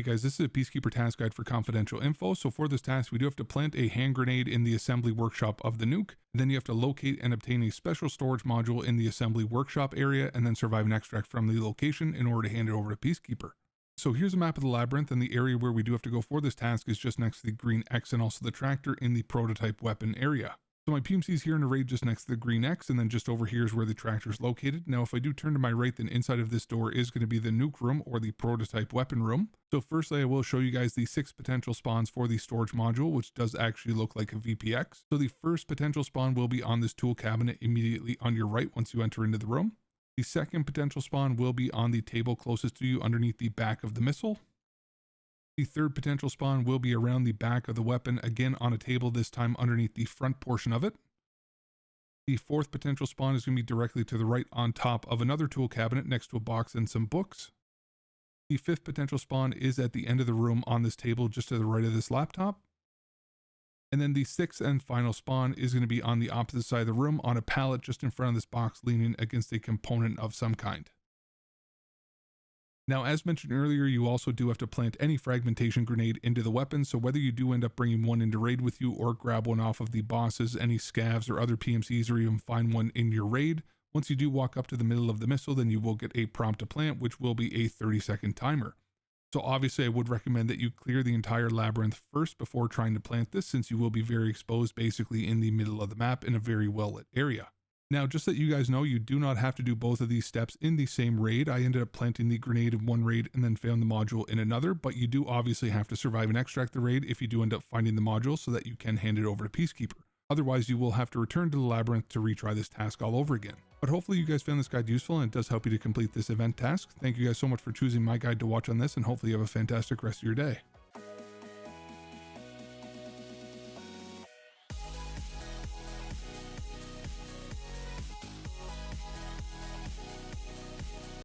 Hey guys, this is a Peacekeeper task guide for confidential info. So for this task, we do have to plant a hand grenade in the assembly workshop of the nuke. Then you have to locate and obtain a special storage module in the assembly workshop area, and then survive an extract from the location in order to hand it over to Peacekeeper. So here's a map of the labyrinth, and the area where we do have to go for this task is just next to the green X and also the tractor in the prototype weapon area. So my PMC is here in a raid just next to the green X, and then just over here is where the tractor is located. Now if I do turn to my right, then inside of this door is going to be the nuke room or the prototype weapon room. So firstly, I will show you guys the 6 potential spawns for the storage module, which does actually look like a VPX. So the first potential spawn will be on this tool cabinet immediately on your right once you enter into the room. The second potential spawn will be on the table closest to you underneath the back of the missile. The third potential spawn will be around the back of the weapon, again on a table, this time underneath the front portion of it. The fourth potential spawn is going to be directly to the right on top of another tool cabinet next to a box and some books. The fifth potential spawn is at the end of the room on this table just to the right of this laptop. And then the sixth and final spawn is going to be on the opposite side of the room on a pallet just in front of this box, leaning against a component of some kind. Now, as mentioned earlier, you also do have to plant any fragmentation grenade into the weapon, so whether you do end up bringing one into raid with you or grab one off of the bosses, any scavs or other PMCs, or even find one in your raid, once you do walk up to the middle of the missile, then you will get a prompt to plant, which will be a 30-second timer. So obviously I would recommend that you clear the entire labyrinth first before trying to plant this, since you will be very exposed basically in the middle of the map in a very well lit area. Now, just so that you guys know, you do not have to do both of these steps in the same raid. I ended up planting the grenade in one raid and then found the module in another, but you do obviously have to survive and extract the raid if you do end up finding the module so that you can hand it over to Peacekeeper. Otherwise, you will have to return to the labyrinth to retry this task all over again. But hopefully you guys found this guide useful and it does help you to complete this event task. Thank you guys so much for choosing my guide to watch on this, and hopefully you have a fantastic rest of your day.